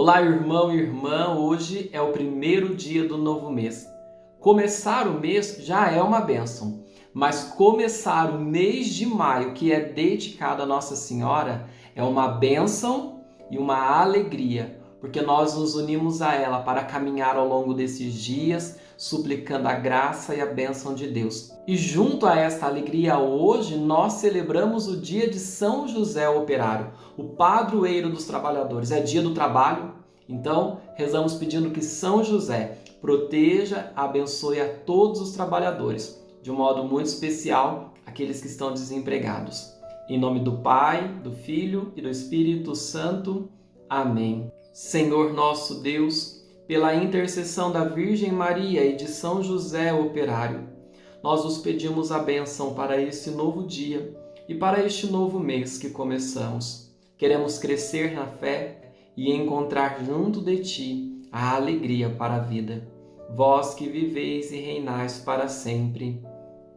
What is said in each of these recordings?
Olá, irmão e irmã, hoje é o primeiro dia do novo mês. Começar o mês já é uma bênção, mas começar o mês de maio, que é dedicado a Nossa Senhora, é uma bênção e uma alegria, porque nós nos unimos a ela para caminhar ao longo desses dias, suplicando a graça e a bênção de Deus. E junto a esta alegria, hoje nós celebramos o dia de São José Operário, o padroeiro dos trabalhadores. É dia do trabalho, então rezamos pedindo que São José proteja, abençoe a todos os trabalhadores, de um modo muito especial aqueles que estão desempregados. Em nome do Pai, do Filho e do Espírito Santo. Amém. Senhor nosso Deus, pela intercessão da Virgem Maria e de São José Operário, nós os pedimos a bênção para esse novo dia e para este novo mês que começamos. Queremos crescer na fé e encontrar junto de Ti a alegria para a vida. Vós que viveis e reinais para sempre.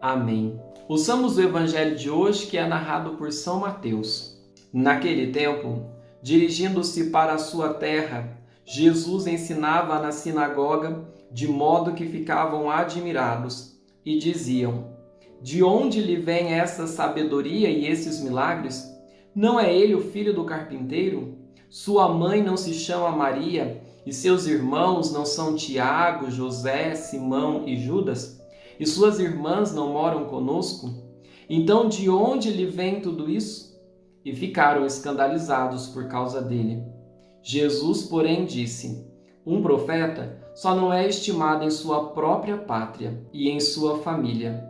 Amém. Ouçamos o Evangelho de hoje, que é narrado por São Mateus. Naquele tempo, dirigindo-se para a sua terra, Jesus ensinava na sinagoga, de modo que ficavam admirados e diziam: de onde lhe vem essa sabedoria e esses milagres? Não é ele o filho do carpinteiro? Sua mãe não se chama Maria e seus irmãos não são Tiago, José, Simão e Judas? E suas irmãs não moram conosco? Então de onde lhe vem tudo isso? E ficaram escandalizados por causa dele. Jesus, porém, disse: um profeta só não é estimado em sua própria pátria e em sua família.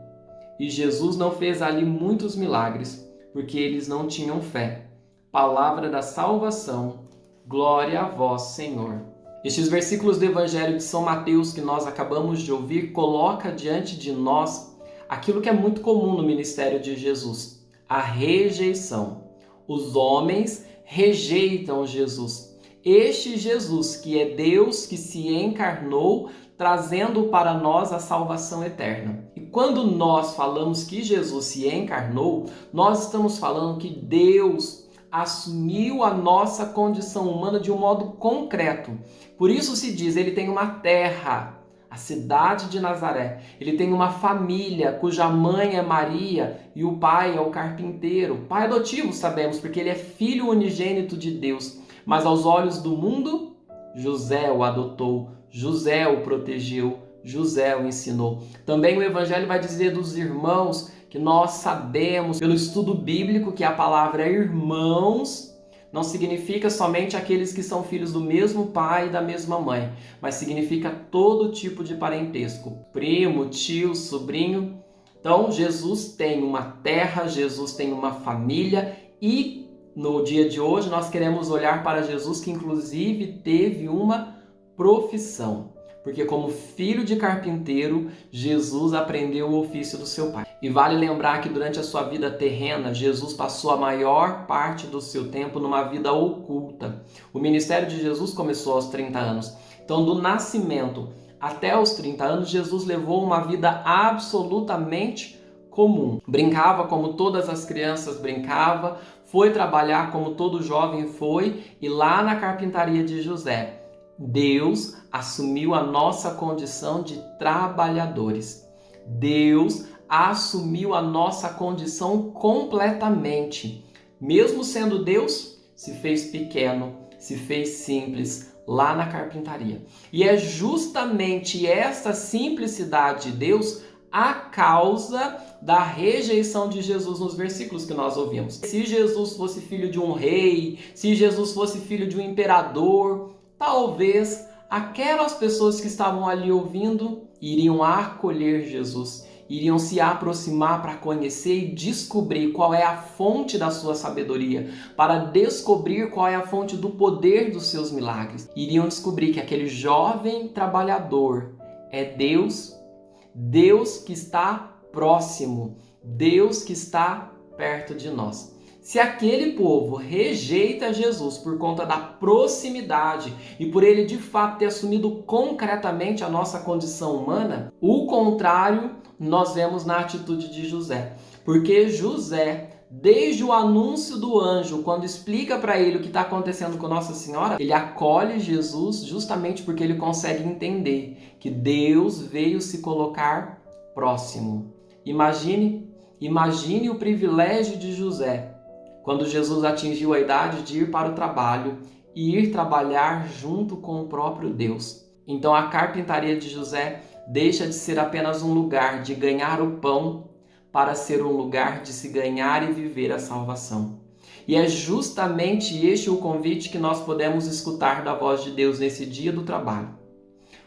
E Jesus não fez ali muitos milagres, porque eles não tinham fé. Palavra da salvação. Glória a vós, Senhor. Estes versículos do Evangelho de São Mateus que nós acabamos de ouvir coloca diante de nós aquilo que é muito comum no ministério de Jesus: a rejeição. Os homens rejeitam Jesus. Este Jesus, que é Deus, que se encarnou, trazendo para nós a salvação eterna. E quando nós falamos que Jesus se encarnou, nós estamos falando que Deus assumiu a nossa condição humana de um modo concreto. Por isso se diz, ele tem uma terra, a cidade de Nazaré. Ele tem uma família cuja mãe é Maria e o pai é o carpinteiro. Pai adotivo, sabemos, porque ele é filho unigênito de Deus. Mas aos olhos do mundo, José o adotou, José o protegeu, José o ensinou. Também o Evangelho vai dizer dos irmãos que nós sabemos pelo estudo bíblico que a palavra irmãos não significa somente aqueles que são filhos do mesmo pai e da mesma mãe, mas significa todo tipo de parentesco, primo, tio, sobrinho. Então Jesus tem uma terra, Jesus tem uma família e no dia de hoje nós queremos olhar para Jesus, que inclusive teve uma profissão, porque como filho de carpinteiro, Jesus aprendeu o ofício do seu pai. E vale lembrar que durante a sua vida terrena, Jesus passou a maior parte do seu tempo numa vida oculta. O ministério de Jesus começou aos 30 anos. Então, do nascimento até os 30 anos, Jesus levou uma vida absolutamente comum. Brincava como todas as crianças brincavam, foi trabalhar como todo jovem foi, e lá na carpintaria de José, Deus assumiu a nossa condição de trabalhadores. Deus assumiu a nossa condição completamente. Mesmo sendo Deus, se fez pequeno, se fez simples lá na carpintaria. E é justamente essa simplicidade de Deus a causa da rejeição de Jesus nos versículos que nós ouvimos. Se Jesus fosse filho de um rei, se Jesus fosse filho de um imperador, talvez aquelas pessoas que estavam ali ouvindo iriam acolher Jesus, iriam se aproximar para conhecer e descobrir qual é a fonte da sua sabedoria, para descobrir qual é a fonte do poder dos seus milagres. Iriam descobrir que aquele jovem trabalhador é Deus, Deus que está próximo, Deus que está perto de nós. Se aquele povo rejeita Jesus por conta da proximidade e por ele de fato ter assumido concretamente a nossa condição humana, o contrário nós vemos na atitude de José. Porque José Desde o anúncio do anjo, quando explica para ele o que está acontecendo com Nossa Senhora, ele acolhe Jesus justamente porque ele consegue entender que Deus veio se colocar próximo. Imagine o privilégio de José, quando Jesus atingiu a idade de ir para o trabalho e ir trabalhar junto com o próprio Deus. Então a carpintaria de José deixa de ser apenas um lugar de ganhar o pão para ser um lugar de se ganhar e viver a salvação. E é justamente este o convite que nós podemos escutar da voz de Deus nesse dia do trabalho.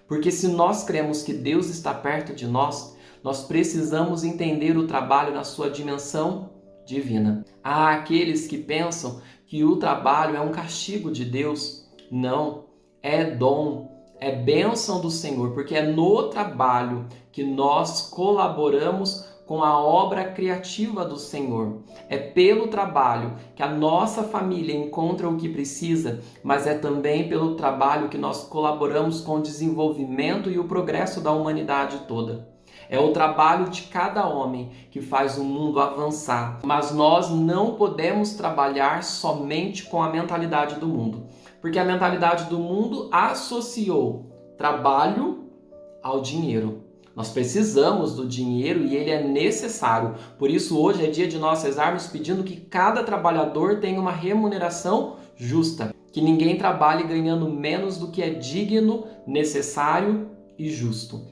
Porque se nós cremos que Deus está perto de nós, nós precisamos entender o trabalho na sua dimensão divina. Há aqueles que pensam que o trabalho é um castigo de Deus. Não, é dom, é bênção do Senhor, porque é no trabalho que nós colaboramos com a obra criativa do Senhor. É pelo trabalho que a nossa família encontra o que precisa, mas é também pelo trabalho que nós colaboramos com o desenvolvimento e o progresso da humanidade toda. É o trabalho de cada homem que faz o mundo avançar, mas nós não podemos trabalhar somente com a mentalidade do mundo, porque a mentalidade do mundo associou trabalho ao dinheiro. Nós precisamos do dinheiro e ele é necessário. Por isso hoje é dia de nós rezarmos pedindo que cada trabalhador tenha uma remuneração justa, que ninguém trabalhe ganhando menos do que é digno, necessário e justo.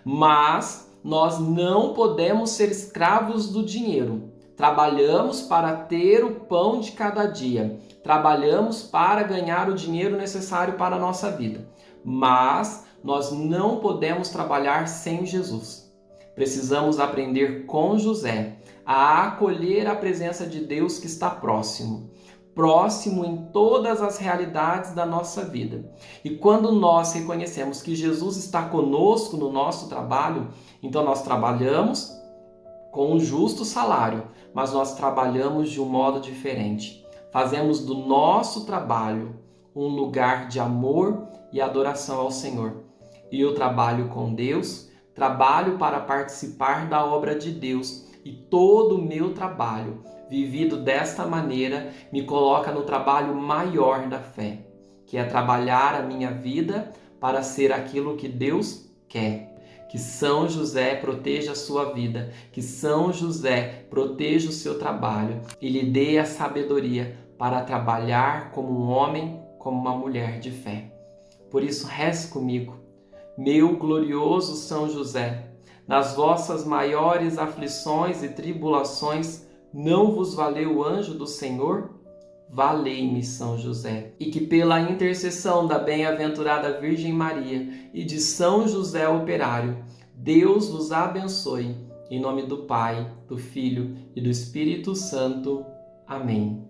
Mas nós não podemos ser escravos do dinheiro. Trabalhamos para ter o pão de cada dia. Trabalhamos para ganhar o dinheiro necessário para a nossa vida. Mas nós não podemos trabalhar sem Jesus. Precisamos aprender com José a acolher a presença de Deus que está próximo. Próximo em todas as realidades da nossa vida. E quando nós reconhecemos que Jesus está conosco no nosso trabalho, então nós trabalhamos com um justo salário, mas nós trabalhamos de um modo diferente. Fazemos do nosso trabalho um lugar de amor e adoração ao Senhor. E eu trabalho com Deus, trabalho para participar da obra de Deus, e todo o meu trabalho, vivido desta maneira, me coloca no trabalho maior da fé, que é trabalhar a minha vida para ser aquilo que Deus quer. Que São José proteja a sua vida, que São José proteja o seu trabalho e lhe dê a sabedoria para trabalhar como um homem, como uma mulher de fé. Por isso, reze comigo. Meu glorioso São José, nas vossas maiores aflições e tribulações, não vos valeu o anjo do Senhor? Valei-me, São José. E que pela intercessão da bem-aventurada Virgem Maria e de São José Operário, Deus vos abençoe. Em nome do Pai, do Filho e do Espírito Santo. Amém.